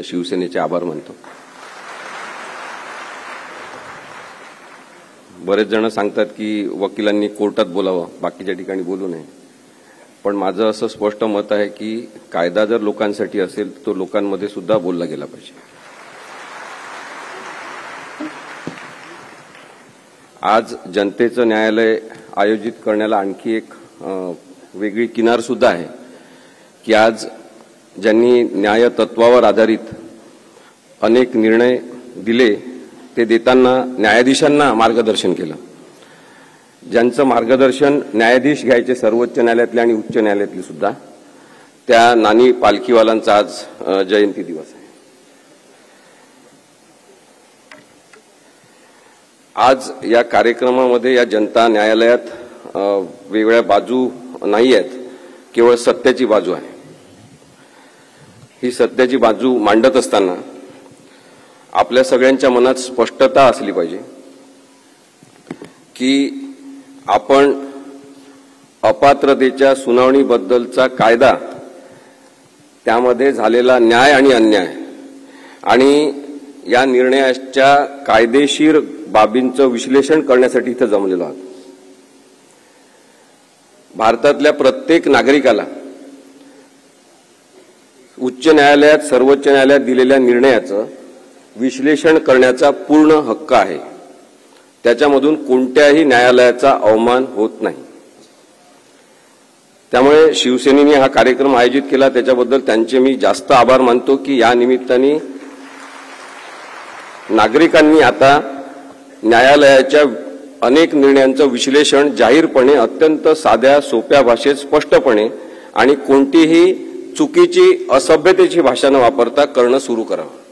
शिवसेनेचे आभार मानतो। बरेच जण सांगतात की वकिलांनी कोर्टात बोलावं, बाकीच्या ठिकाणी बोलू नये, पण माझं असं स्पष्ट मत आहे की कायदा जर लोकांसाठी असेल तो लोकांमध्ये सुद्धा बोलला गेला पाहिजे। आज जनतेचं न्यायालय आयोजित करण्याला आणखी एक वेगळी किनार सुद्धा आहे की आज ज्यांनी न्याय तत्वावर आधारित अनेक निर्णय दिले ते देताना न्यायाधीशांना मार्गदर्शन केलं। ज्यांचं मार्गदर्शन न्यायाधीश घ्यायचे सर्वोच्च न्यायालयातले आणि उच्च न्यायालयातले सुद्धा, त्या नानी पालखीवालांचा आज जयंती दिवस आहे। आज या कार्यक्रमामध्ये या जनता न्यायालयात वेगवेगळ्या बाजू नाही आहेत, केवळ सत्याची बाजू आहे। ही सत्याची बाजू मांडत असताना आपल्या सगळ्यांच्या मनात स्पष्टता असली पाहिजे की आपण अपात्रतेच्या सुनावणीबद्दलचा कायदा, त्यामध्ये झालेला न्याय आणि अन्याय आणि या निर्णयाच्या कायदेशीर बाबींचं विश्लेषण करण्यासाठी इथे जमलेलो आहोत। भारतातल्या प्रत्येक नागरिकाला उच्च न्यायालयात, सर्वोच्च न्यायालयात दिलेल्या निर्णयाचं विश्लेषण करण्याचा पूर्ण हक्क आहे। त्याच्यामधून कोणत्याही न्यायालयाचा अवमान होत नाही। त्यामुळे शिवसेनेने हा कार्यक्रम आयोजित केला, त्याच्याबद्दल त्यांचे मी जास्त आभार मानतो की या निमित्ताने नागरिकांनी आता न्यायालयाच्या अनेक निर्णयांचं विश्लेषण जाहीरपणे, अत्यंत साध्या सोप्या भाषेत स्पष्टपणे आणि कोणतीही चुकीची असभ्यतेची भाषा न वापरता करणं सुरू करावं।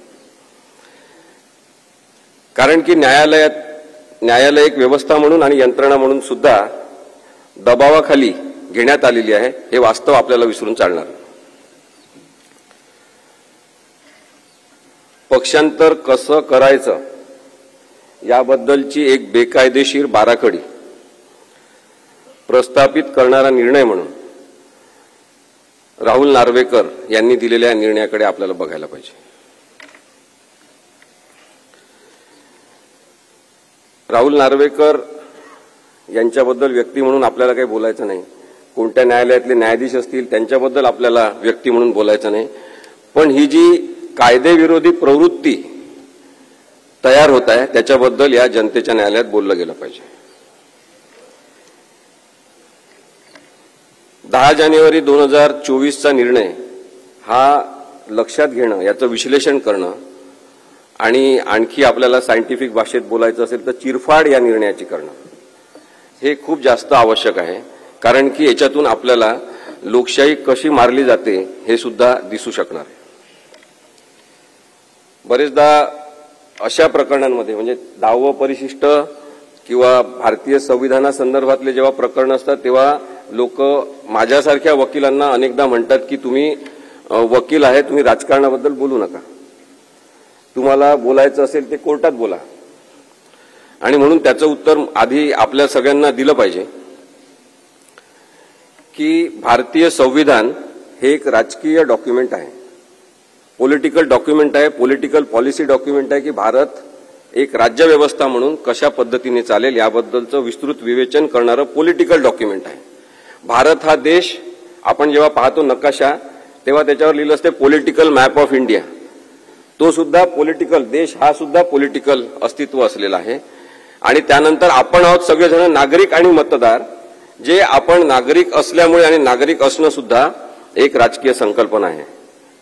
कारण की न्यायालय एक व्यवस्था म्हणून आणि यंत्रणा म्हणून सुद्धा दबावाखाली घेण्यात आलेली आहे, हे वास्तव आपल्याला विसरून चालणार। पक्षांतर कसं करायचं याबद्दलची एक बेकायदेशीर बाराखडी प्रस्थापित करणारा निर्णय म्हणून राहुल नार्वेकर यांनी दिलेल्या निर्णयाकडे आपल्याला बघायला पाहिजे। राहुल नार्वेकर यांच्याबद्दल व्यक्ती म्हणून आपल्याला काही बोलायचं नाही, कोणत्या न्यायालयातले न्यायाधीश असतील त्यांच्याबद्दल आपल्याला व्यक्ती म्हणून बोलायचं नाही, पण ही जी कायदेविरोधी प्रवृत्ती तयार होत आहे त्याच्याबद्दल या जनतेच्या न्यायालयात बोललं गेलं पाहिजे। 10 जानेवारी 2024चा निर्णय हा लक्षात घेणं, याचं विश्लेषण करणं आणि आणखी आपल्याला सायंटिफिक भाषेत बोलायचं असेल तर चिरफाड या निर्णयाची करणं हे खूप जास्त आवश्यक आहे। कारण की याच्यातून आपल्याला लोकशाही कशी मारली जाते हे सुद्धा दिसू शकणार आहे। बरेचदा अशा प्रकरणांमध्ये म्हणजे 10व परिशिष्ट किंवा भारतीय संविधानासंदर्भातले जेव्हा प्रकरण असतात तेव्हा लोक माझ्यासारख्या वकिलांना अनेकदा म्हणतात की तुम्ही वकील आहे, तुम्ही राजकारणाबद्दल बोलू नका, तुम्हाला बोलायचं असेल ते कोर्टात बोला। आणि म्हणून त्याचं उत्तर आधी आपल्या सगळ्यांना दिलं पाहिजे की भारतीय संविधान हे एक राजकीय डॉक्युमेंट आहे, पॉलिटिकल डॉक्युमेंट आहे, पॉलिटिकल पॉलिसी डॉक्युमेंट आहे की भारत एक राज्यव्यवस्था म्हणून कशा पद्धतीने चालेल याबद्दलचं विस्तृत विवेचन करणारं पॉलिटिकल डॉक्युमेंट आहे। भारत हा देश आपण जेव्हा पाहतो नकाशा तेव्हा त्याच्यावर लिहिलं असते पॉलिटिकल मॅप ऑफ इंडिया, तो सुद्धा पॉलिटिकल देश हा सुद्धा पॉलिटिकल अस्तित्व असलेला आहे। आणि त्यानंतर आपण आहोत सगळेजण नागरिक आणि मतदार, जे आपण नागरिक असल्यामुळे आणि नागरिक असणं सुद्धा एक राजकीय संकल्पना आहे।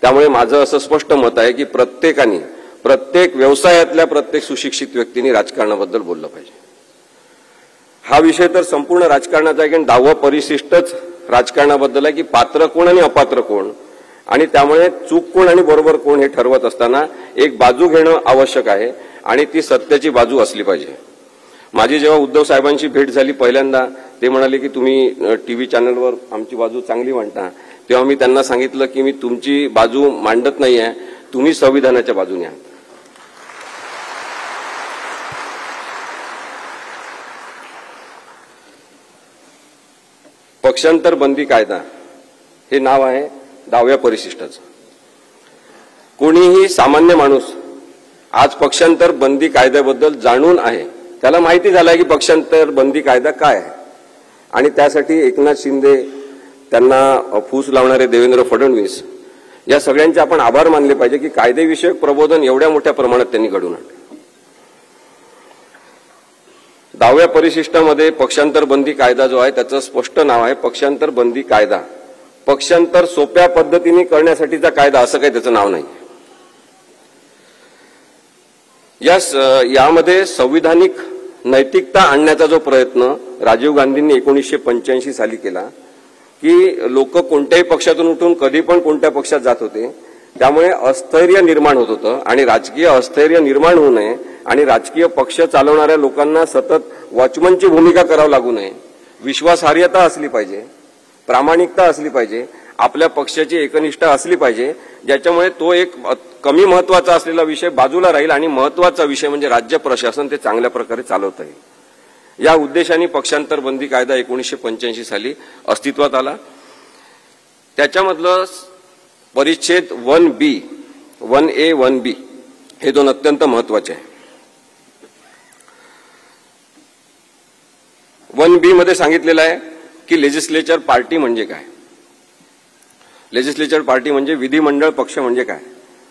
त्यामुळे माझं असं स्पष्ट मत आहे की प्रत्येकाने, प्रत्येक व्यवसायातल्या प्रत्येक सुशिक्षित व्यक्तीने राजकारणाबद्दल बोललं पाहिजे। हा विषय तर संपूर्ण राजकारणाचा आहे की 10व परिशिष्टच राजकारणाबद्दल आहे की पात्र कोण आणि अपात्र कोण, आणि त्यामुळे चूक कोण आणि बरोबर कोण हे ठरवत असताना एक बाजू घेणं आवश्यक आहे आणि ती सत्याची बाजू असली पाहिजे। माझी जेव्हा उद्धव साहेबांची भेट झाली पहिल्यांदा, ते म्हणाले की तुम्ही टीव्ही चॅनलवर आमची बाजू चांगली मांडता, तेव्हा मी त्यांना सांगितलं की मी तुमची बाजू मांडत नाहीये, तुम्ही संविधानाच्या बाजूने आहात। पक्षांतर बंदी कायदा हे नाव आहे 10व्या परिशिष्टाचं। कोणीही सामान्य माणूस आज पक्षांतर बंदी कायद्याबद्दल जाणून आहे, त्याला माहिती झालं की पक्षांतर बंदी कायदा काय आहे, आणि त्यासाठी एकनाथ शिंदे, त्यांना फूस लावणारे देवेंद्र फडणवीस, या सगळ्यांचे आपण आभार मानले पाहिजे की कायदेविषयक प्रबोधन एवढ्या मोठ्या प्रमाणात त्यांनी घडवून आणलं. 10व्या परिशिष्टामध्ये पक्षांतर बंदी कायदा जो आहे त्याचं स्पष्ट नाव आहे पक्षांतर बंदी कायदा. पक्षांतर सोप्या पद्धतीने करण्यासाठीचा कायदा असं काही त्याचं नाव नाही. यामध्ये संविधानिक नैतिकता आणण्याचा जो प्रयत्न राजीव गांधींनी 1985 साली केला की लोक कोणत्याही पक्षातून उठून कधी पण कोणत्या पक्षात जात होते, त्यामुळे अस्थैर्य निर्माण होत होतं आणि राजकीय अस्थैर्य निर्माण होऊ नये आणि राजकीय पक्ष चालवणाऱ्या लोकांना सतत वॉचमनची भूमिका करावी लागू नये, विश्वासार्हता असली पाहिजे, प्रामाणिकता असली पाहिजे, आपल्या पक्षाची एकनिष्ठा असली पाहिजे, ज्याच्यामुळे तो एक कमी महत्वाचा असलेला विषय बाजूला राहील आणि महत्वाचा विषय म्हणजे राज्य प्रशासन ते चांगल्या प्रकारे चालवता येईल. या उद्देशाने पक्षांतर बंदी कायदा 1985 साली अस्तित्वात आला. त्याच्यामधलं परिच्छेद 1B, 1A, 1B हे दोन अत्यंत महत्वाचे आहे. 1B मध्ये सांगितलेलं आहे की लेजिस्लेचर पार्टी म्हणजे काय. लेजिस्लेचर पार्टी म्हणजे विधिमंडळ पक्ष म्हणजे काय.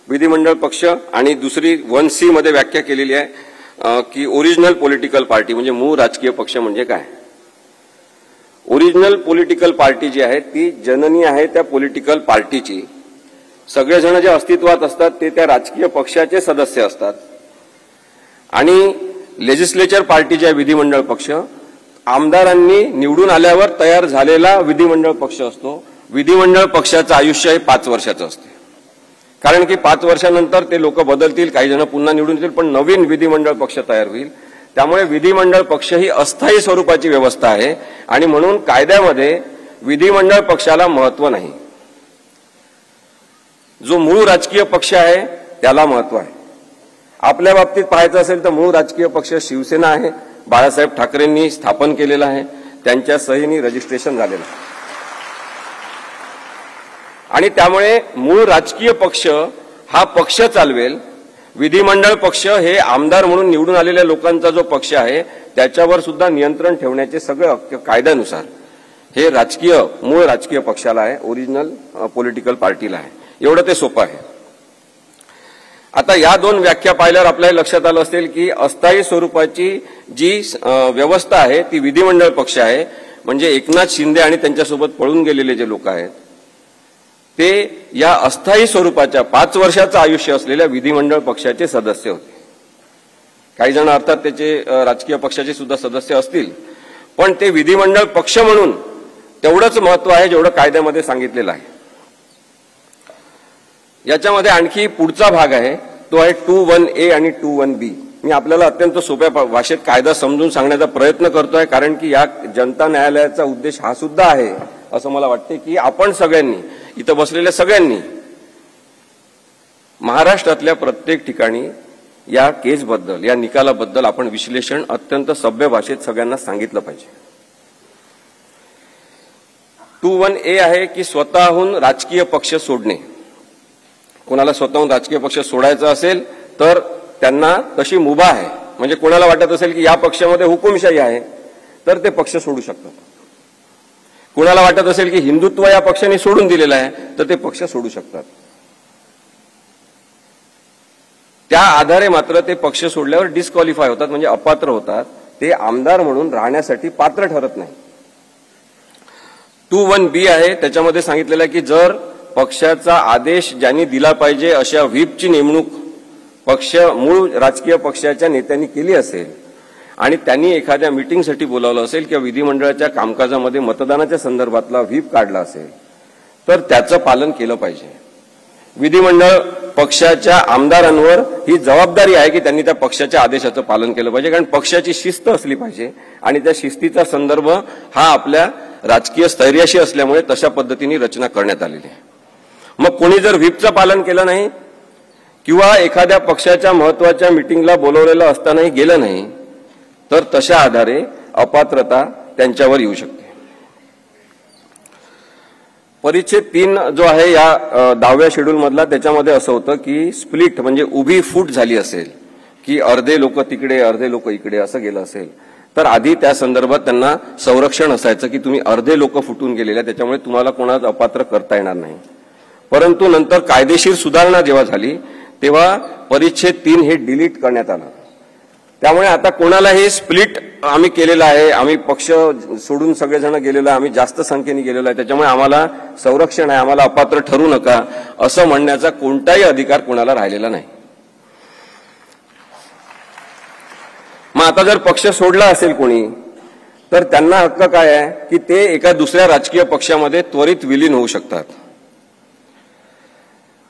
विधिमंडळ पक्ष आणि दुसरी 1C मध्ये व्याख्या केलेली आहे की ओरिजिनल पॉलिटिकल पार्टी म्हणजे मूळ राजकीय पक्ष म्हणजे काय. ओरिजिनल पॉलिटिकल पार्टी जी आहे ती जननी आहे त्या पॉलिटिकल पार्टीची. सगळेजण जे अस्तित्वात असतात ते त्या राजकीय पक्षाचे सदस्य असतात. आणि लेजिस्लेचर पार्टी जी आहे विधिमंडळ पक्ष आमदारांनी निवडून आल्यावर तयार झालेला विधिमंडळ पक्ष असतो. विधिमंडळ पक्षाचं आयुष्य हे 5 वर्षाचं असते, कारण की 5 वर्षानंतर ते लोक बदलतील, काही जण पुन्हा निवडून येतील, पण नवीन विधिमंडळ पक्ष तयार होईल. त्यामुळे विधिमंडळ पक्ष ही अस्थायी स्वरूपाची व्यवस्था आहे आणि म्हणून कायद्यामध्ये विधिमंडळ पक्षाला महत्व नाही. जो मूळ राजकीय पक्ष आहे त्याला महत्व आहे. आपल्या बाबतीत पाहायचं असेल तर मूळ राजकीय पक्ष शिवसेना आहे, बाळासाहेब ठाकरेंनी स्थापन केलेला आहे, त्यांच्या सहीने रजिस्ट्रेशन झालेलं आहे. आणि त्यामुळे मूळ राजकीय पक्ष हा पक्ष चालवेल. विधिमंडळ पक्ष हे आमदार म्हणून निवडून आलेल्या लोकांचा जो पक्ष आहे त्याच्यावर सुद्धा नियंत्रण ठेवण्याचे सगळं कायद्यानुसार हे मूळ राजकीय पक्षाला आहे, ओरिजिनल पॉलिटिकल पार्टीला आहे. एवढं ते सोपं आहे. आता या दोन व्याख्या पाहिल्यावर आपल्याला लक्षात आलं असेल की अस्थायी स्वरूपाची जी व्यवस्था आहे ती विधिमंडळ पक्ष आहे. म्हणजे एकनाथ शिंदे आणि त्यांच्यासोबत पळून गेलेले जे लोक आहेत ते या अस्थायी स्वरूपाच्या 5 वर्षाचं आयुष्य असलेल्या विधिमंडळ पक्षाचे सदस्य होते. काही जण अर्थात त्याचे राजकीय पक्षाचे सुद्धा सदस्य असतील, पण ते विधिमंडळ पक्ष म्हणून तेवढंच महत्व आहे जेवढं कायद्यामध्ये सांगितलेलं आहे. याच्यामध्ये आणखी पुढचा भाग आहे तो आहे 21A आणि 21B. मी आपल्याला अत्यंत सोप्या भाषेत कायदा समजून सांगण्याचा प्रयत्न करतोय, कारण की या जनता न्यायालयाचा उद्देश हा सुद्धा आहे असं मला वाटते की आपण सगळ्यांनी, इथं बसलेल्या सगळ्यांनी महाराष्ट्रातल्या प्रत्येक ठिकाणी या केसबद्दल, या निकालाबद्दल आपण विश्लेषण अत्यंत सभ्य भाषेत सगळ्यांना सांगितलं पाहिजे. 21A आहे की स्वतःहून राजकीय पक्ष सोडणे. कोणाला स्वतःहून राजकीय पक्ष सोडायचा असेल तर त्यांना तशी मुभा आहे. म्हणजे कोणाला वाटत असेल की या पक्षामध्ये हुकुमशाही आहे तर ते पक्ष सोडू शकतात. कुणाला वाटत असेल की हिंदुत्व या पक्षाने सोडून दिलेलं आहे तर ते पक्ष सोडू शकतात. त्या आधारे मात्र ते पक्ष सोडल्यावर डिस्क्वालिफाय होतात, म्हणजे अपात्र होतात. ते आमदार म्हणून राहण्यासाठी पात्र ठरत नाही. 21B आहे त्याच्यामध्ये सांगितलेलं आहे की जर पक्षाचा आदेश ज्यांनी दिला पाहिजे अशा व्हीपची नेमणूक मूळ राजकीय पक्षाच्या नेत्यांनी केली असेल आणि त्यांनी एखाद्या मीटिंगसाठी बोलावलं असेल किंवा विधिमंडळाच्या कामकाजामध्ये मतदानाच्या संदर्भातला व्हीप काढला असेल तर त्याचं पालन केलं पाहिजे. विधिमंडळ पक्षाच्या आमदारांवर ही जबाबदारी आहे की त्यांनी त्या पक्षाच्या आदेशाचं पालन केलं पाहिजे, कारण पक्षाची शिस्त असली पाहिजे आणि त्या शिस्तीचा संदर्भ हा आपल्या राजकीय स्थैर्याशी असल्यामुळे तशा पद्धतीने रचना करण्यात आलेली आहे. मग कोणी जर व्हीपचं पालन केलं नाही किंवा एखाद्या पक्षाच्या महत्वाच्या मीटिंगला बोलवलेलं असतानाही गेलं नाही तर तशा आधारे अपात्रता त्यांच्यावर येऊ शकते. परिच्छेद 3 जो आहे या 10व्या शेड्यूल मधला, त्याच्यामध्ये असं होतं की स्प्लिट म्हणजे उभी फूट झाली असेल की अर्धे लोक तिकडे अर्धे लोक इकडे असं गेलं असेल तर आधी त्या संदर्भात त्यांना संरक्षण असायचं की तुम्ही अर्धे लोक फुटून गेलेले, त्याच्यामुळे तुम्हाला कोणाला अपात्र करता येणार नाही. परंतु नंतर कायदेशीर सुधारणा जेव्हा झाली तेव्हा परिच्छेद 3 हे डिलीट करण्यात आलं. त्यामुळे आता कोणालाही स्प्लिट आम्ही केलेला आहे, आम्ही पक्ष सोडून सगळेजण गेलेलो आहे, आम्ही जास्त संख्येने गेलेलो आहे, त्याच्यामुळे आम्हाला संरक्षण आहे, आम्हाला अपात्र ठरू नका असं म्हणण्याचा कोणताही अधिकार कोणाला राहिलेला नाही. मग आता जर पक्ष सोडला असेल कोणी तर त्यांना हक्क काय आहे की ते एका दुसऱ्या राजकीय पक्षामध्ये त्वरित विलीन होऊ शकतात.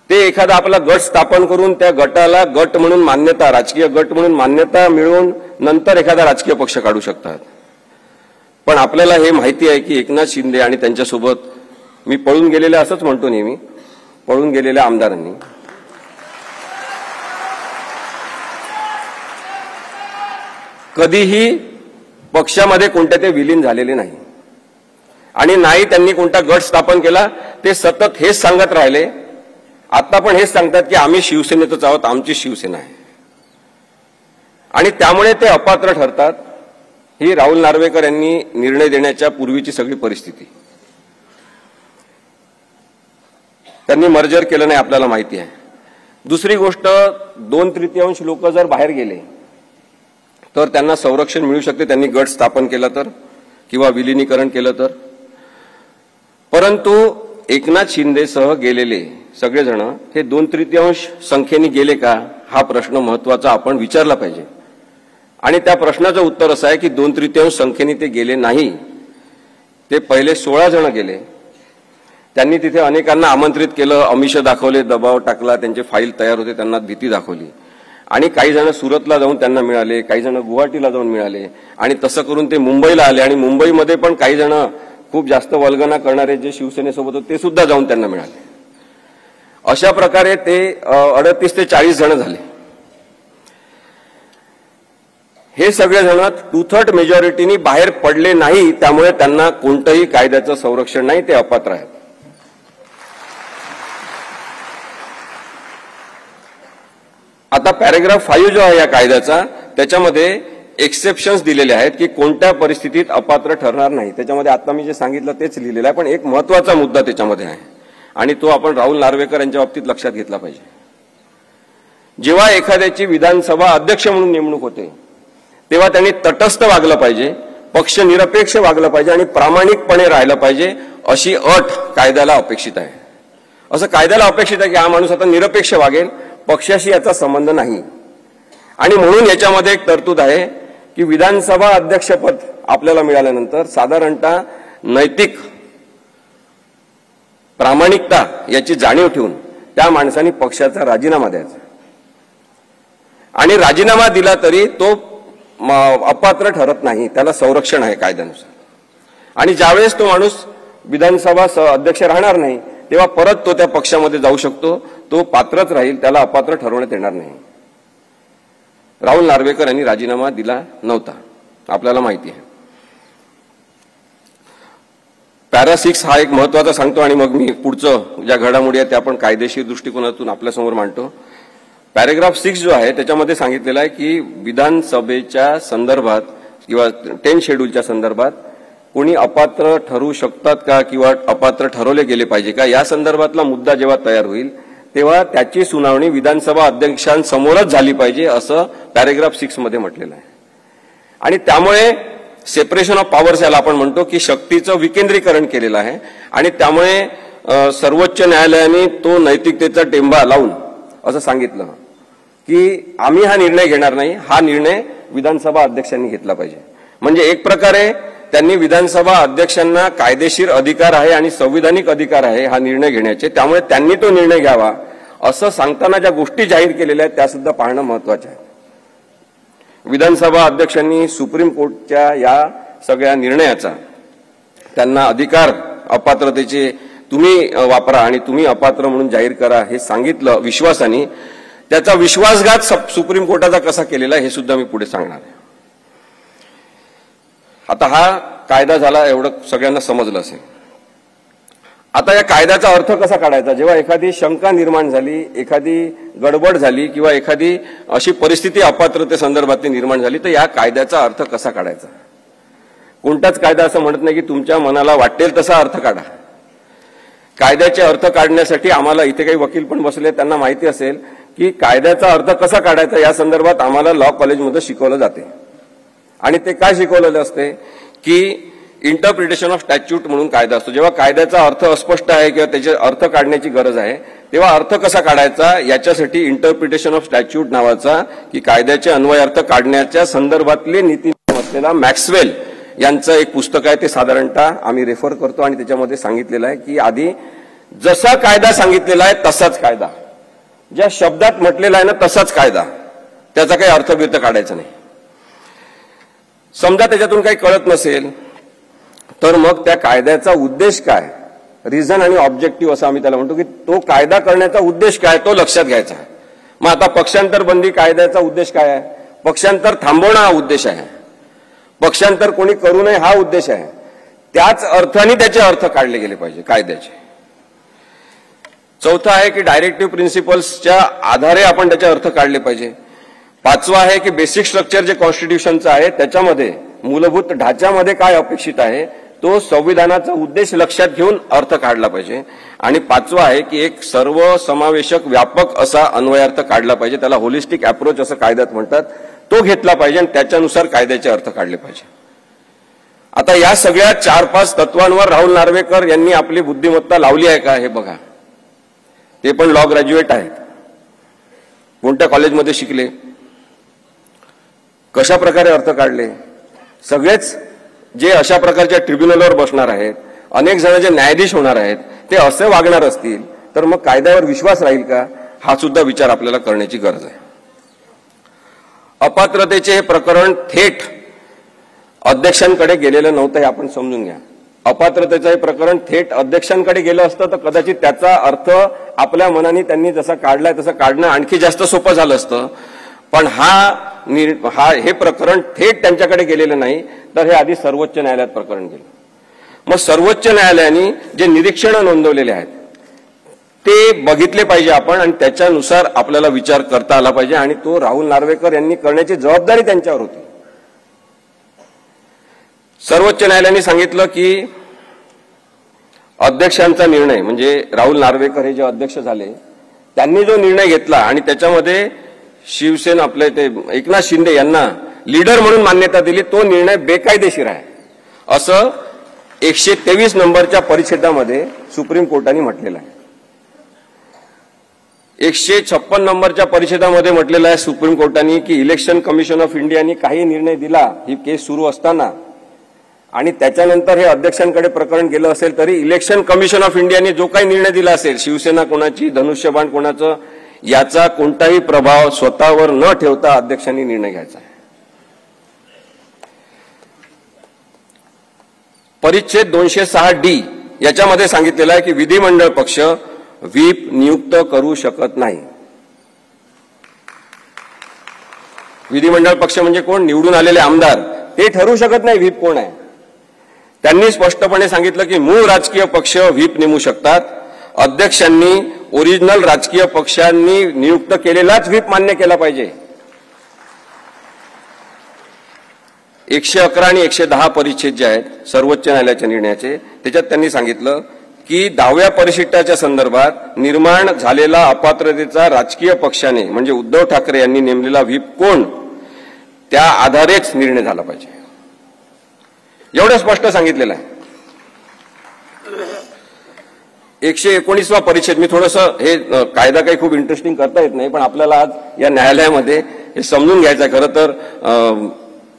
ते एखादा आपला गट स्थापन करून त्या गटाला गट म्हणून मान्यता, राजकीय गट म्हणून मान्यता मिळवून नंतर एखादा राजकीय पक्ष काढू शकतात. पण आपल्याला हे माहिती आहे की एकनाथ शिंदे आणि त्यांच्यासोबत मी पळून गेलेले असंच म्हणतो नेहमी, पळून गेलेल्या आमदारांनी कधीही पक्षामध्ये कोणत्या ते विलीन झालेले नाही आणि नाही त्यांनी कोणता गट स्थापन केला. ते सतत हेच सांगत राहिले, आता पण हेच सांगतात की आम्ही शिवसेनेतच आहोत, आमची शिवसेना आहे, आणि त्यामुळे ते अपात्र ठरतात. ही राहुल नार्वेकर यांनी निर्णय देण्याच्या पूर्वीची सगळी परिस्थिती. त्यांनी मर्जर केलं नाही आपल्याला माहिती आहे. दुसरी गोष्ट, 2/3 लोक जर बाहेर गेले तर त्यांना संरक्षण मिळू शकते, त्यांनी गट स्थापन केला तर किंवा विलिनीकरण केलं तर. परंतु एकनाथ शिंदेसह गेलेले सगळेजण हे 2/3 संख्येने गेले का, हा प्रश्न महत्वाचा आपण विचारला पाहिजे. आणि त्या प्रश्नाचं उत्तर असं आहे की 2/3 संख्येने ते गेले नाही. ते पहिले 16 जण गेले. त्यांनी तिथे अनेकांना आमंत्रित केलं, आमिष दाखवले, दबाव टाकला, त्यांचे फाईल तयार होते, त्यांना भीती दाखवली. आणि काही जण सुरतला जाऊन त्यांना मिळाले, काही जण गुवाहाटीला जाऊन मिळाले, आणि तसं करून ते मुंबईला आले. आणि मुंबईमध्ये पण काही जण खूप जास्त वल्गना करणारे जे शिवसेनेसोबत होते ते सुद्धा जाऊन त्यांना मिळाले. अशा प्रकारे ते 38 ते 40 जण झाले. हे सगळेजण 2/3 मेजॉरिटीनी बाहेर पडले नाही, त्यामुळे त्यांना कोणतंही कायद्याचं संरक्षण नाही, ते अपात्र आहेत. आता पॅरेग्राफ 5 जो आहे या कायद्याचा, त्याच्यामध्ये एक्सेप्शन्स दिलेले आहेत की कोणत्या परिस्थितीत अपात्र ठरणार नाही. त्याच्यामध्ये आता मी जे सांगितलं तेच लिहिलेलं आहे, पण एक महत्वाचा मुद्दा त्याच्यामध्ये आहे आणि तो आपण राहुल नार्वेकर यांच्या बाबतीत लक्षात घेतला पाहिजे. जेव्हा एखाद्याची विधानसभा अध्यक्ष म्हणून नेमणूक होते तेव्हा त्यांनी तटस्थ वागलं पाहिजे, पक्षनिरपेक्ष वागलं पाहिजे आणि प्रामाणिकपणे राहिलं पाहिजे, अशी अट कायद्याला अपेक्षित आहे. असं कायद्याला अपेक्षित आहे की हा माणूस आता निरपेक्ष वागेल, पक्षाशी याचा संबंध नाही. आणि म्हणून याच्यामध्ये एक तरतूद आहे की विधानसभा अध्यक्षपद आपल्याला मिळाल्यानंतर साधारणतः नैतिक प्रामाणिकता याची जाणीव ठेवून त्या माणसाने पक्षाचा राजीनामा द्यायचा. आणि राजीनामा दिला तरी तो अपात्र ठरत नाही, त्याला संरक्षण आहे कायद्यानुसार. आणि ज्यावेळेस तो माणूस विधानसभा अध्यक्ष राहणार नाही तेव्हा परत तो त्या पक्षामध्ये जाऊ शकतो, तो पात्रच राहील, त्याला अपात्र ठरवण्यात येणार नाही. राहुल नार्वेकर यांनी राजीनामा दिला नव्हता, आपल्याला माहिती आहे. पॅरा 6 हा एक महत्वाचा सांगतो आणि मग मी पुढचं ज्या घडामोडी आहेत त्या आपण कायदेशीर दृष्टिकोनातून आपल्यासमोर मांडतो. पॅरेग्राफ 6 जो आहे त्याच्यामध्ये सांगितलेलं आहे की विधानसभेच्या संदर्भात किंवा 10 शेड्यूलच्या संदर्भात कोणी अपात्र ठरू शकतात का किंवा अपात्र ठरवले गेले पाहिजे का, या संदर्भातला मुद्दा जेव्हा तयार होईल तेव्हा त्याची सुनावणी विधानसभा अध्यक्षांसमोरच झाली पाहिजे, असं पॅरेग्राफ 6 मध्ये म्हटलेलं आहे. आणि त्यामुळे सेपरेशन ऑफ पॉवर्स याला आपण म्हणतो की शक्तीचं विकेंद्रीकरण केलेलं आहे. आणि त्यामुळे सर्वोच्च न्यायालयाने तो नैतिकतेचा टेंबा लावून असं सांगितलं की आम्ही हा निर्णय घेणार नाही, हा निर्णय विधानसभा अध्यक्षांनी घेतला पाहिजे. म्हणजे एक प्रकारे त्यांनी विधानसभा अध्यक्षांना कायदेशीर अधिकार आहे आणि संविधानिक अधिकार आहे हा निर्णय घेण्याचे, त्यामुळे त्यांनी तो निर्णय घ्यावा असं सांगताना ज्या गोष्टी जाहीर केलेल्या आहेत त्या सुद्धा पाहणं महत्वाचं आहे. विधानसभा अध्यक्षांनी सुप्रीम कोर्टच्या या सगळ्या निर्णयाचा त्यांना अधिकार अपात्रतेचे तुम्ही वापरा आणि तुम्ही अपात्र म्हणून जाहीर करा हे सांगितलं विश्वासाने. त्याचा विश्वासघात सुप्रीम कोर्टाचा कसा केलेला हे सुद्धा मी पुढे सांगणार आहे. आता हा कायदा झाला, एवढं सगळ्यांना समजलं असेल. आता या कायद्याचा अर्थ कसा काढायचा? जेव्हा एखादी शंका निर्माण झाली, एखादी गडबड झाली किंवा एखादी अशी परिस्थिती अपात्रतेसंदर्भातली निर्माण झाली, तर या कायद्याचा अर्थ कसा काढायचा? कोणताच कायदा असं म्हणत नाही की तुमच्या मनाला वाटेल तसा अर्थ काढा. कायद्याचे अर्थ काढण्यासाठी आम्हाला इथे काही वकील पण बसले, त्यांना माहिती असेल की कायद्याचा अर्थ कसा काढायचा या संदर्भात आम्हाला लॉ कॉलेजमध्ये शिकवलं जाते. आणि ते काय शिकवलेलं असते की इंटरप्रिटेशन ऑफ स्टॅच्यूट म्हणून कायदा असतो. जेव्हा कायद्याचा अर्थ अस्पष्ट आहे किंवा त्याचे अर्थ काढण्याची गरज आहे, तेव्हा अर्थ कसा काढायचा याच्यासाठी इंटरप्रिटेशन ऑफ स्टॅच्यूट नावाचा की कायद्याचे अन्वयार्थ काढण्याच्या संदर्भातले नीतीनियम असलेला मॅक्सवेल यांचं एक पुस्तक आहे. ते साधारणतः आम्ही रेफर करतो आणि त्याच्यामध्ये सांगितलेलं आहे की आधी जसा कायदा सांगितलेला आहे तसाच कायदा, ज्या शब्दात म्हटलेला आहे ना तसाच कायदा, त्याचा काही अर्थबिर्थ काढायचा नाही. समजा त्याच्यातून काही कळत नसेल तर मग त्या कायद्याचा उद्देश काय, रिझन आणि ऑब्जेक्टिव्ह असं आम्ही त्याला म्हणतो की तो कायदा करण्याचा उद्देश काय तो लक्षात घ्यायचा. मग आता पक्षांतर बंदी कायद्याचा उद्देश काय आहे? पक्षांतर थांबवणं हा उद्देश आहे, पक्षांतर कोणी करू नये हा उद्देश आहे. त्याच अर्थाने त्याचे अर्थ काढले गेले पाहिजे कायद्याचे. चौथा आहे की डायरेक्टिव्ह प्रिन्सिपल्सच्या आधारे आपण त्याचे अर्थ काढले पाहिजे. पाचवा आहे की बेसिक स्ट्रक्चर जे कॉन्स्टिट्यूशनचं आहे त्याच्यामध्ये मूलभूत ढाच्यामध्ये काय अपेक्षित आहे तो संविधानाचा उद्देश लक्षात घेऊन अर्थ काढला पाहिजे. आणि पाचवा आहे की एक सर्वसमावेशक व्यापक असा अन्वयार्थ काढला पाहिजे, त्याला होलिस्टिक अप्रोच असं कायद्यात म्हणतात, तो घेतला पाहिजे आणि त्याच्यानुसार कायद्याचे अर्थ काढले पाहिजे. आता या सगळ्या 4-5 तत्वांवर राहुल नार्वेकर यांनी आपली बुद्धिमत्ता लावली आहे का हे बघा. ते पण लॉ ग्रॅज्युएट आहेत, कोणत्या कॉलेजमध्ये शिकले, कशा प्रकारे अर्थ काढले. सगळेच जे अशा प्रकारच्या ट्रिब्युनलवर बसणार आहेत, अनेक जण जे न्यायाधीश होणार आहेत, ते असे वागणार असतील तर मग कायद्यावर विश्वास राहील का, हा सुद्धा विचार आपल्याला करण्याची गरज आहे. अपात्रतेचे हे प्रकरण थेट अध्यक्षांकडे गेलेलं नव्हतं हे आपण समजून घ्या. अपात्रतेचं हे प्रकरण थेट अध्यक्षांकडे गेलं असतं तर कदाचित त्याचा अर्थ आपल्या मनाने त्यांनी जसा काढलाय तसं काढणं आणखी जास्त सोपं झालं असतं. पण हे प्रकरण थेट त्यांच्याकडे गेलेलं नाही, तर हे आधी सर्वोच्च न्यायालयात प्रकरण गेलं. मग सर्वोच्च न्यायालयाने जे निरीक्षणं नोंदवलेले आहेत ते बघितले पाहिजे आपण आणि त्याच्यानुसार आपल्याला विचार करता आला पाहिजे. आणि तो राहुल नार्वेकर यांनी करण्याची जबाबदारी त्यांच्यावर होती. सर्वोच्च न्यायालयाने सांगितलं की अध्यक्षांचा निर्णय म्हणजे राहुल नार्वेकर हे जे अध्यक्ष झाले त्यांनी जो निर्णय घेतला आणि त्याच्यामध्ये शिवसेना आपले ते एकनाथ शिंदे यांना लीडर म्हणून मान्यता दिली, तो निर्णय बेकायदेशीर आहे असं 123 नंबरच्या परिच्छेदामध्ये सुप्रीम कोर्टाने म्हटलेलं आहे. 156 नंबरच्या परिच्छेदामध्ये म्हटलेलं आहे सुप्रीम कोर्टाने की इलेक्शन कमिशन ऑफ इंडियाने काही निर्णय दिला ही केस सुरू असताना आणि त्याच्यानंतर हे अध्यक्षांकडे प्रकरण गेलं असेल तरी इलेक्शन कमिशन ऑफ इंडियाने जो काही निर्णय दिला असेल, शिवसेना कोणाची धनुष्यबाण कोणाचं, याचा कोणताही प्रभाव स्वतःवर न ठेवता अध्यक्षांनी निर्णय घ्यायचा आहे. परिच्छेद 206D याच्यामध्ये सांगितलेलं आहे की विधिमंडळ पक्ष व्हीप नियुक्त करू शकत नाही. विधिमंडळ पक्ष म्हणजे कोण? निवडून आलेले आमदार, ते ठरवू शकत नाही व्हीप कोण आहे. त्यांनी स्पष्टपणे सांगितलं की मूळ राजकीय पक्ष व्हीप नेमू शकतात. अध्यक्षांनी ओरिजिनल राजकीय पक्षांनी नियुक्त केलेलाच व्हीप मान्य केला पाहिजे. 111 आणि 110 परिच्छेद जे आहेत सर्वोच्च न्यायालयाच्या निर्णयाचे, त्याच्यात त्यांनी सांगितलं की 10व्या परिशिष्टाच्या संदर्भात निर्माण झालेला अपात्रतेचा राजकीय पक्षाने म्हणजे उद्धव ठाकरे यांनी नेमलेला व्हीप कोण, त्या आधारेच निर्णय झाला पाहिजे. एवढं स्पष्ट सांगितलेलं आहे. 119वा परिच्छेद, मी थोडंसं हे कायदा काही खूप इंटरेस्टिंग करता येत नाही पण आपल्याला आज या न्यायालयामध्ये हे समजून घ्यायचं आहे. खरं तर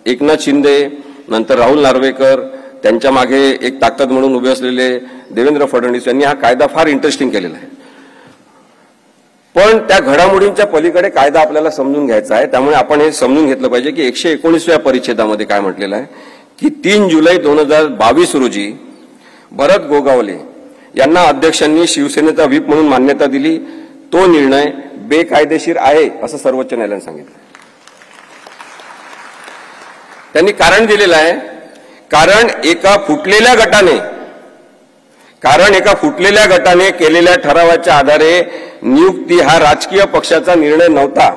एकनाथ शिंदे नंतर राहुल नार्वेकर त्यांच्या मागे एक ताकद म्हणून उभे असलेले देवेंद्र फडणवीस यांनी हा कायदा फार इंटरेस्टिंग केलेला आहे. पण त्या घडामोडींच्या पलीकडे कायदा आपल्याला समजून घ्यायचा आहे. त्यामुळे आपण हे समजून घेतलं पाहिजे की 119व्या परिच्छेदामध्ये काय म्हटलेलं आहे की 3 जुलै 2022 रोजी भरत गोगावले यांना अध्यक्षांनी शिवसेनेचा व्हीप म्हणून मान्यता दिली. तो निर्णय बेकायदेशीर आहे असं सर्वोच्च न्यायालयाने सांगितलं. त्यांनी कारण दिलेलं आहे, कारण एका फुटलेल्या गटाने कारण एका फुटलेल्या गटाने केलेल्या ठरावाच्या आधारे नियुक्ती हा राजकीय पक्षाचा निर्णय नव्हता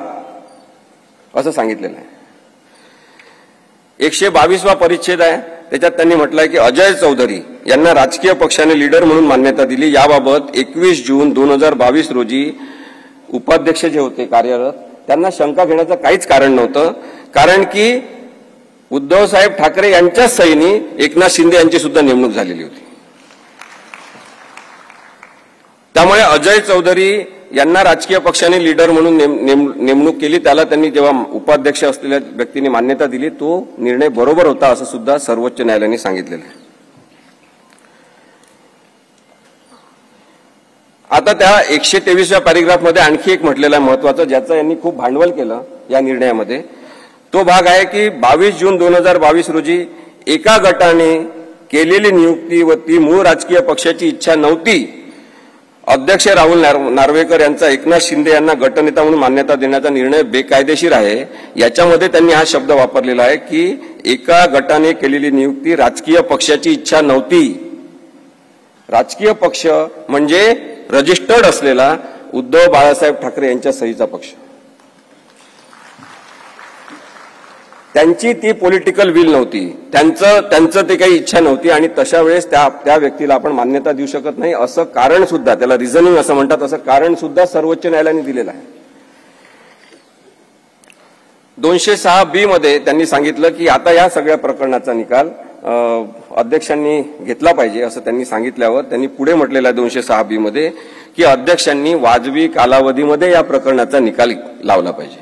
असं सांगितलेलं आहे. 122वा परिच्छेद आहे, त्याच्यात त्यांनी म्हटलंय की अजय चौधरी यांना राजकीय पक्षाने लीडर म्हणून मान्यता दिली. याबाबत 21 जून 2022 रोजी उपाध्यक्ष जे होते कार्यरत त्यांना शंका घेण्याचं काहीच कारण नव्हतं, कारण की उद्धव साहेब ठाकरे यांच्याच सहीने एकनाथ शिंदे यांची सुद्धा नेमणूक झालेली होती. त्यामुळे अजय चौधरी यांना राजकीय पक्षाने लीडर म्हणून नेमणूक केली, त्याला त्यांनी जेव्हा उपाध्यक्ष असलेल्या व्यक्तीने मान्यता दिली तो निर्णय बरोबर होता असं सुद्धा सर्वोच्च न्यायालयाने सांगितलेलं आहे. आता त्या 123व्या पॅरेग्राफमध्ये आणखी एक म्हटलेलं आहे महत्वाचं, ज्याचं यांनी खूप भांडवल केलं या निर्णयामध्ये. तो भाग आहे की 22 जून 2022 रोजी एका गटाने केलेली नियुक्ती व ती मूळ राजकीय पक्षाची इच्छा नव्हती. अध्यक्ष राहुल नार्वेकर यांचा एकनाथ शिंदे यांना गटनेता म्हणून मान्यता देण्याचा निर्णय बेकायदेशीर आहे. याच्यामध्ये त्यांनी हा शब्द वापरलेला आहे की एका गटाने केलेली नियुक्ती राजकीय पक्षाची इच्छा नव्हती. राजकीय पक्ष म्हणजे रजिस्टर्ड असलेला उद्धव बाळासाहेब ठाकरे यांच्या सहीचा पक्ष. त्यांची ती पॉलिटिकल विल नव्हती, त्यांचं ते काही इच्छा नव्हती आणि तशा वेळेस त्या व्यक्तीला आपण मान्यता देऊ शकत नाही असं कारण सुद्धा, त्याला रिझनिंग असं म्हणतात, असं कारण सुद्धा सर्वोच्च न्यायालयाने दिलेलं आहे. 206B मध्ये त्यांनी सांगितलं की आता या सगळ्या प्रकरणाचा निकाल अध्यक्षांनी घेतला पाहिजे असं त्यांनी सांगितल्यावर त्यांनी पुढे म्हटलेलं आहे 206B मध्ये की अध्यक्षांनी वाजवी कालावधीमध्ये या प्रकरणाचा निकाल लावला पाहिजे.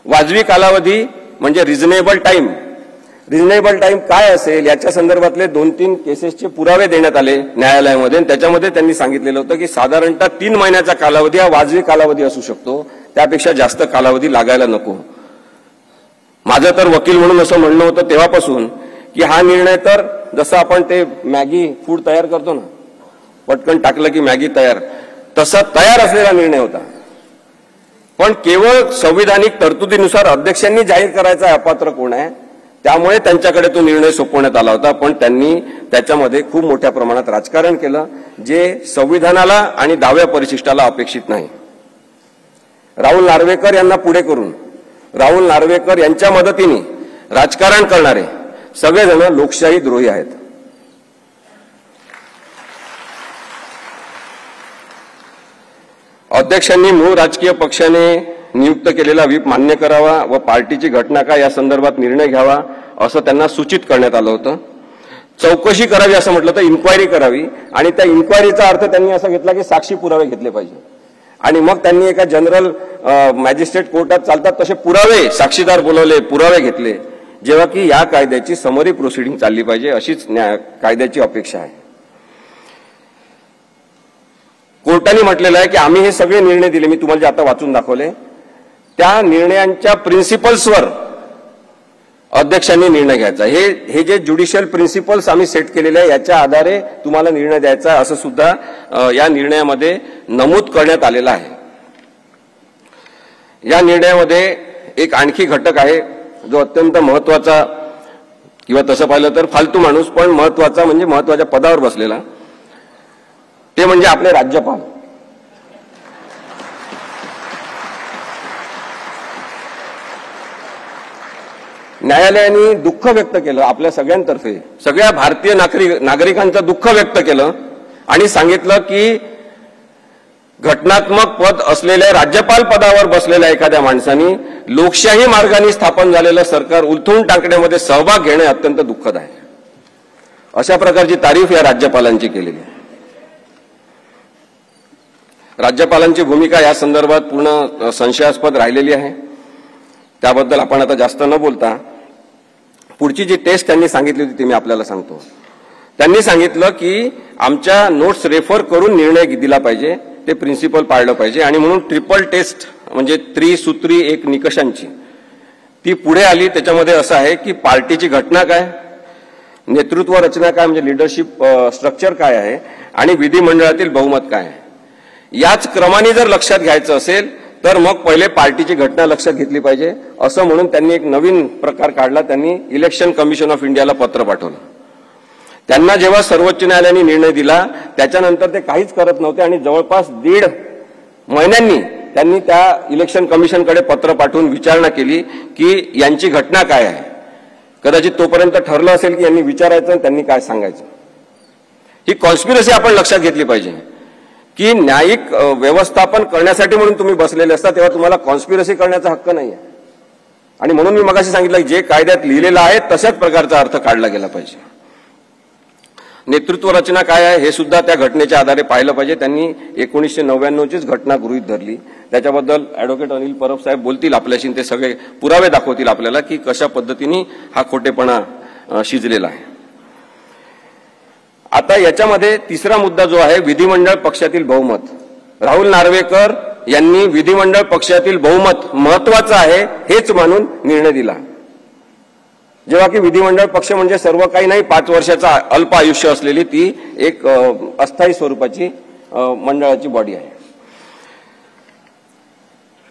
वाजवी कालावधी म्हणजे रिझनेबल टाइम. रिझनेबल टाइम काय असेल याच्या संदर्भातले 2-3 केसेसचे पुरावे देण्यात आले न्यायालयामध्ये. त्याच्यामध्ये त्यांनी सांगितलेलं होतं की साधारणतः 3 महिन्याचा कालावधी हा वाजवी कालावधी असू शकतो, त्यापेक्षा जास्त कालावधी लागायला नको. माझं तर वकील म्हणून असं म्हणणं होतं तेव्हापासून की हा निर्णय तर जसं आपण ते मॅगी फूड तयार करतो ना, पटकन टाकलं की मॅगी तयार, तसा तयार असलेला निर्णय होता. पण केवळ संविधानिक तरतुदीनुसार अध्यक्षांनी जाहीर करायचा अपात्र कोण आहे, त्यामुळे त्यांच्याकडे तो निर्णय सोपवण्यात आला होता. पण त्यांनी त्याच्यामध्ये खूप मोठ्या प्रमाणात राजकारण केलं जे संविधानाला आणि 10व्या परिशिष्टाला अपेक्षित नाही. राहुल नार्वेकर यांना पुढे करून राहुल नार्वेकर यांच्या मदतीने राजकारण करणारे सगळेजण लोकशाही द्रोही आहेत. अध्यक्षांनी मूळ राजकीय पक्षाने नियुक्त केलेला व्हीप मान्य करावा व पार्टीची घटना काय या संदर्भात निर्णय घ्यावा असं त्यांना सूचित करण्यात आलं होतं. चौकशी करावी असं म्हटलं तर इन्क्वायरी करावी आणि त्या इन्क्वायरीचा अर्थ त्यांनी असा घेतला की साक्षी पुरावे घेतले पाहिजे आणि मग त्यांनी एका जनरल मॅजिस्ट्रेट कोर्टात चालतात तसे पुरावे, साक्षीदार बोलवले, पुरावे घेतले, जेव्हा की या कायद्याची समरी प्रोसिडिंग चालली पाहिजे अशीच कायद्याची अपेक्षा आहे. कोर्टाने म्हटलेलं आहे की आम्ही हे सगळे निर्णय दिले, मी तुम्हाला जे आता वाचून दाखवले, त्या निर्णयांच्या प्रिन्सिपल्सवर अध्यक्षांनी निर्णय घ्यायचा. हे जे ज्युडिशियल प्रिन्सिपल्स आम्ही सेट केलेले आहे याच्या आधारे तुम्हाला निर्णय द्यायचा असं सुद्धा या निर्णयामध्ये नमूद करण्यात आलेलं आहे. या निर्णयामध्ये एक आणखी घटक आहे जो अत्यंत महत्वाचा, किंवा तसं पाहिलं तर फालतू माणूस पण महत्वाचा, म्हणजे महत्वाच्या पदावर बसलेला, ते म्हणजे आपले राज्यपाल. न्यायालयाने दुःख व्यक्त केलं आपल्या सगळ्यांतर्फे, सगळ्या भारतीय नागरिकांचं दुःख व्यक्त केलं आणि सांगितलं की घटनात्मक पद असलेल्या राज्यपाल पदावर बसलेल्या एखाद्या माणसाने लोकशाही मार्गाने स्थापन झालेलं सरकार उलथून टाकण्यामध्ये सहभाग घेणे अत्यंत दुःखद आहे. अशा प्रकारची तारीफ या राज्यपालांची केलेली आहे. राज्यपालांची भूमिका या संदर्भात पूर्ण संशयास्पद राहिलेली आहे. त्याबद्दल आपण आता जास्त न बोलता पुढची जी टेस्ट त्यांनी सांगितली होती ती मी आपल्याला सांगतो. त्यांनी सांगितलं की आमच्या नोट्स रेफर करून निर्णय दिला पाहिजे, ते प्रिन्सिपल पाळलं पाहिजे आणि म्हणून ट्रिपल टेस्ट म्हणजे त्रिसूत्री एक निकषांची ती पुढे आली. त्याच्यामध्ये असं आहे की पार्टीची घटना काय, नेतृत्व रचना काय म्हणजे लिडरशिप स्ट्रक्चर काय आहे आणि विधिमंडळातील बहुमत काय आहे. याच क्रमाने जर लक्षात घ्यायचं असेल तर मग पहिले पार्टीची घटना लक्षात घेतली पाहिजे असं म्हणून त्यांनी एक नवीन प्रकार काढला. त्यांनी इलेक्शन कमिशन ऑफ इंडियाला पत्र पाठवलं. त्यांना जेव्हा सर्वोच्च न्यायालयाने निर्णय दिला त्याच्यानंतर ते काहीच करत नव्हते आणि जवळपास 1.5 महिन्यांनी त्यांनी त्या इलेक्शन कमिशनकडे पत्र पाठवून विचारणा केली की यांची घटना काय आहे. कदाचित तोपर्यंत ठरलं असेल की यांनी विचारायचं आणि त्यांनी काय सांगायचं. ही कॉन्स्पिरसी आपण लक्षात घेतली पाहिजे की न्यायिक व्यवस्थापन करण्यासाठी म्हणून तुम्ही बसलेले असता तेव्हा तुम्हाला कॉन्स्पिरसी करण्याचा हक्क नाही आहे. आणि म्हणून मी मगाशी सांगितलं की जे कायद्यात लिहिलेलं आहे तशाच प्रकारचा अर्थ काढला गेला पाहिजे. नेतृत्व रचना काय आहे हे सुद्धा त्या घटनेच्या आधारे पाहिलं पाहिजे. त्यांनी 1999चीच घटना गृहीत धरली. त्याच्याबद्दल ॲडव्होकेट अनिल परब साहेब बोलतील आपल्याशी, ते सगळे पुरावे दाखवतील आपल्याला की कशा पद्धतीने हा खोटेपणा शिजलेला आहे. आता याच्यामध्ये तिसरा मुद्दा जो आहे विधिमंडळ पक्षातील बहुमत. राहुल नार्वेकर यांनी विधिमंडळ पक्षातील बहुमत महत्वाचं आहे हेच मानून निर्णय दिला. जेव्हा की विधिमंडळ पक्ष म्हणजे सर्व काही नाही, 5 वर्षाचा अल्प आयुष्य असलेली ती एक अस्थायी स्वरूपाची मंडळाची बॉडी आहे.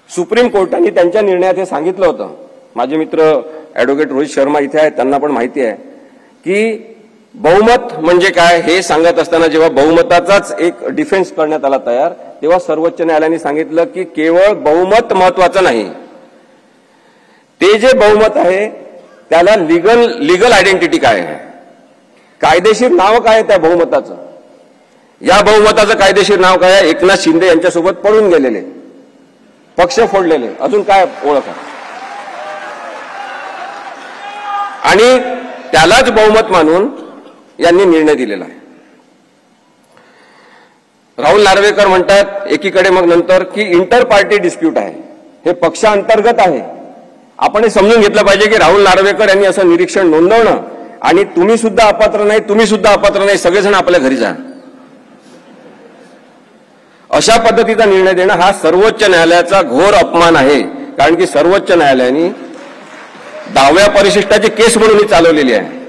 सुप्रीम कोर्टाने त्यांच्या निर्णयात हे सांगितलं होतं. माझे मित्र ॲडव्होकेट रोहित शर्मा इथे आहेत, त्यांना पण माहिती आहे की बहुमत म्हणजे काय हे सांगत असताना जेव्हा बहुमताचाच एक डिफेन्स करण्यात आला तयार, तेव्हा सर्वोच्च न्यायालयाने सांगितलं की केवळ बहुमत महत्वाचं नाही, ते जे बहुमत आहे त्याला लीगल आयडेंटिटी काय आहे, कायदेशीर नाव काय आहे त्या बहुमताचं. या बहुमताचं कायदेशीर नाव काय आहे? एकनाथ शिंदे यांच्यासोबत पळून गेलेले, पक्ष फोडलेले, अजून काय ओळख आहे. आणि त्यालाच बहुमत मानून यांनी निर्णय दिलेला आहे. राहुल नार्वेकर म्हणतात एकीकडे मग नंतर की इंटर पार्टी डिस्प्यूट आहे, हे पक्षांतर्गत आहे. आपण हे समजून घेतलं पाहिजे की राहुल नार्वेकर यांनी असं निरीक्षण नोंदवणं आणि तुम्ही सुद्धा अपात्र नाही, तुम्ही सुद्धा अपात्र नाही, सगळेजण आपल्या घरी जा, अशा पद्धतीचा निर्णय देणं हा सर्वोच्च न्यायालयाचा घोर अपमान आहे. कारण की सर्वोच्च न्यायालयाने 10व्या परिशिष्टाची केस म्हणून ही चालवलेली आहे.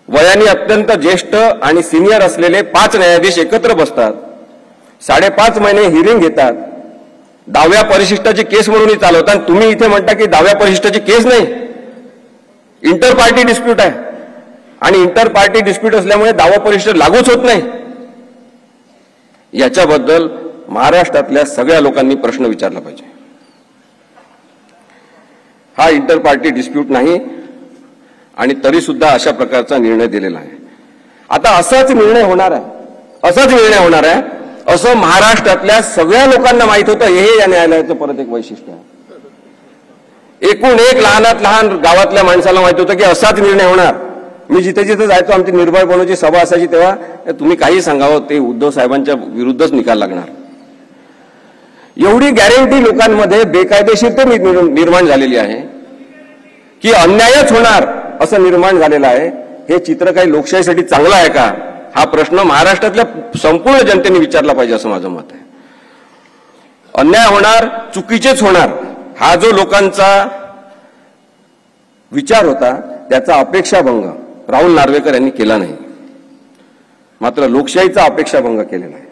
वयाने अत्यंत ज्येष्ठ आणि सिनियर असलेले 5 न्यायाधीश एकत्र बसतात, 5.5 महिने हिअरिंग घेतात, 10व्या परिशिष्टाची केस म्हणून चालवतात. तुम्ही इथे म्हणता की 10व्या परिशिष्टाची केस नाही, इंटर पार्टी डिस्प्यूट आहे आणि इंटर पार्टी डिस्प्यूट असल्यामुळे 10वा परिशिष्ट लागूच होत नाही. याच्याबद्दल महाराष्ट्रातल्या सगळ्या लोकांनी प्रश्न विचारला पाहिजे. हा इंटर पार्टी डिस्प्यूट नाही आणि तरी सुद्धा अशा प्रकारचा निर्णय दिलेला आहे. आता असाच निर्णय होणार आहे असं महाराष्ट्रातल्या सगळ्या लोकांना माहित होतं. हे या न्यायालयाचं परत एक वैशिष्ट्य आहे. एकूण एक लहानात लहान गावातल्या माणसाला माहित होतं की असाच निर्णय होणार. मी जिथे जिथे जायचो, आमची निर्भय बनवची सभा असायची, तेव्हा तुम्ही काही सांगावं ते उद्धव साहेबांच्या विरुद्धच निकाल लागणार, एवढी गॅरंटी लोकांमध्ये बेकायदेशीरता निर्माण झालेली आहे की अन्यायच होणार असं निर्माण झालेलं आहे. हे चित्र काही लोकशाहीसाठी चांगलं आहे का? हा प्रश्न महाराष्ट्रातल्या संपूर्ण जनतेने विचारला पाहिजे असं माझं मत आहे. अन्याय होणार, चुकीचेच होणार, हा जो लोकांचा विचार होता त्याचा अपेक्षाभंग राहुल नार्वेकर यांनी केला नाही, मात्र लोकशाहीचा अपेक्षाभंग केलेला आहे,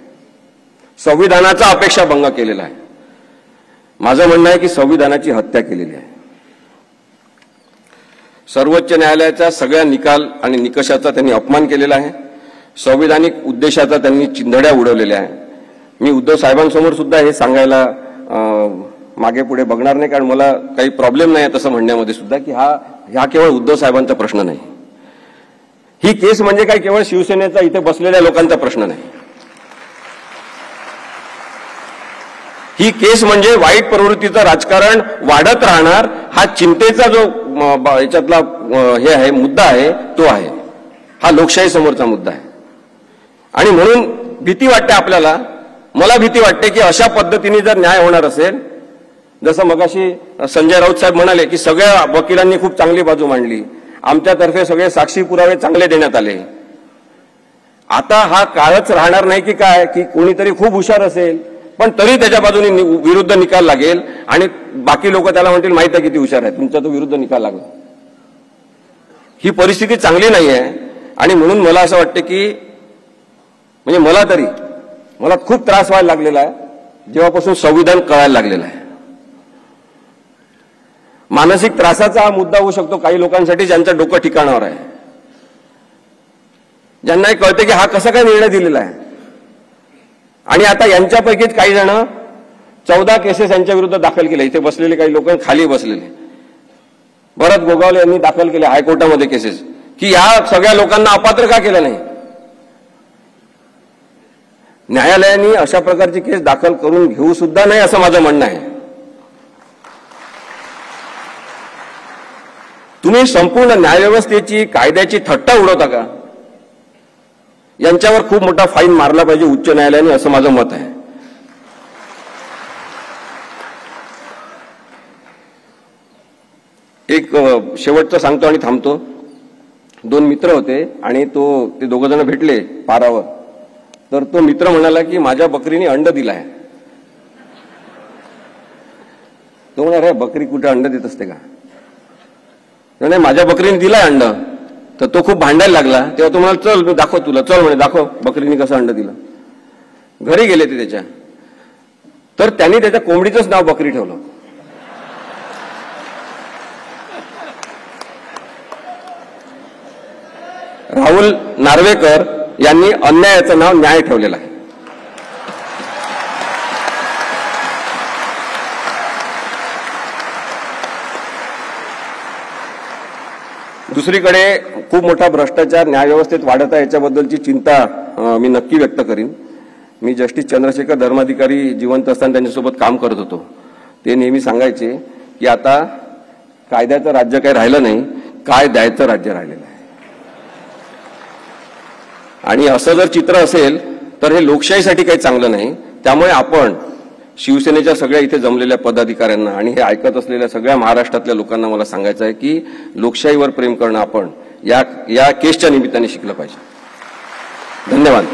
संविधानाचा अपेक्षाभंग केलेला आहे. माझं म्हणणं आहे की संविधानाची हत्या केलेली आहे. सर्वोच्च न्यायालयाच्या सगळ्या निकाल आणि निकषाचा त्यांनी अपमान केलेला आहे. संविधानिक उद्देशाचा त्यांनी चिंधड्या उडवलेल्या आहे. मी उद्धव साहेबांसमोर सुद्धा हे सांगायला मागे पुढे बघणार नाही, कारण मला काही प्रॉब्लेम नाही तसं म्हणण्यामध्ये सुद्धा की हा केवळ उद्धव साहेबांचा प्रश्न नाही. ही केस म्हणजे काय केवळ शिवसेनेचा इथे बसलेल्या लोकांचा प्रश्न नाही. ही केस म्हणजे वाईट प्रवृत्तीचं राजकारण वाढत राहणार हा चिंतेचा जो याच्यातला हे आहे मुद्दा आहे तो आहे. हा लोकशाही समोरचा मुद्दा आहे. आणि म्हणून भीती वाटते आपल्याला, मला भीती वाटते की अशा पद्धतीने जर न्याय होणार असेल, जसं मगाशी संजय राऊत साहेब म्हणाले की सगळ्या वकिलांनी खूप चांगली बाजू मांडली, आमच्यातर्फे सगळे साक्षी पुरावे चांगले देण्यात आले. आता हा काळच राहणार नाही की काय की कोणीतरी खूप हुशार असेल पण तरी त्याच्या बाजूने विरुद्ध निकाल लागेल आणि बाकी लोक त्याला म्हणतील माहिती आहे किती हुशार आहे, तुमचा तो विरुद्ध निकाल लागला. ही परिस्थिती चांगली नाही आहे. आणि म्हणून मला असं वाटतं की म्हणजे मला खूप त्रास व्हायला लागलेला आहे जेव्हापासून संविधान कळायला लागलेलं आहे. मानसिक त्रासाचा हा मुद्दा होऊ शकतो काही लोकांसाठी ज्यांचं डोकं ठिकाणावर आहे. ज्यांना हे कळते की हा कसा काय निर्णय दिलेला आहे. आणि आता यांच्यापैकीच काही जण 14 केसेस यांच्या विरुद्ध दाखल केले. इथे बसलेले काही लोक खाली बसलेले भरत गोगावले यांनी दाखल केले हायकोर्टामध्ये केसेस की या सगळ्या लोकांना अपात्र का केलं नाही. न्यायालयाने अशा प्रकारची केस दाखल करून घेऊ सुद्धा नाही असं माझं म्हणणं आहे. तुम्ही संपूर्ण न्यायव्यवस्थेची कायद्याची थट्टा उडवता का. यांच्यावर खूप मोठा फाईन मारला पाहिजे उच्च न्यायालयाने असं माझं मत आहे. एक शेवटचं सांगतो आणि थांबतो. 2 मित्र होते आणि ते दोघं जण भेटले पारावर. तर तो मित्र म्हणाला की माझ्या बकरीने अंड दिलाय. तो म्हणाला, अरे बकरी कुठे अंड देत असते का. नाही, माझ्या बकरीने दिलाय अंड. तर तो खूप भांडायला लागला. तेव्हा तो म्हणाला, चल मी दाखव तुला. चल म्हणे दाखव बकरीने कसं अंड दिलं. घरी गेले ते त्याच्या. तर त्यांनी त्याच्या कोंबडीचंच नाव बकरी ठेवलं. राहुल नार्वेकर यांनी अन्यायाचं नाव न्याय ठेवलेलं आहे. दुसरीकडे खूप मोठा भ्रष्टाचार न्यायव्यवस्थेत वाढत आहे याच्याबद्दलची चिंता मी नक्की व्यक्त करीन. मी जस्टिस चंद्रशेखर धर्माधिकारी जिवंत असताना त्यांच्यासोबत काम करत होतो. ते नेहमी सांगायचे की आता कायद्याचं राज्य काही राहिलं नाही, काय द्यायचं राज्य राहिलेलं आहे. आणि असं जर चित्र असेल तर हे लोकशाहीसाठी काही चांगलं नाही. त्यामुळे आपण शिवसेनेच्या सगळ्या इथे जमलेल्या पदाधिकाऱ्यांना आणि हे ऐकत असलेल्या सगळ्या महाराष्ट्रातल्या लोकांना मला सांगायचं आहे की लोकशाहीवर प्रेम करणं आपण या केसच्या निमित्ताने शिकलं पाहिजे. धन्यवाद.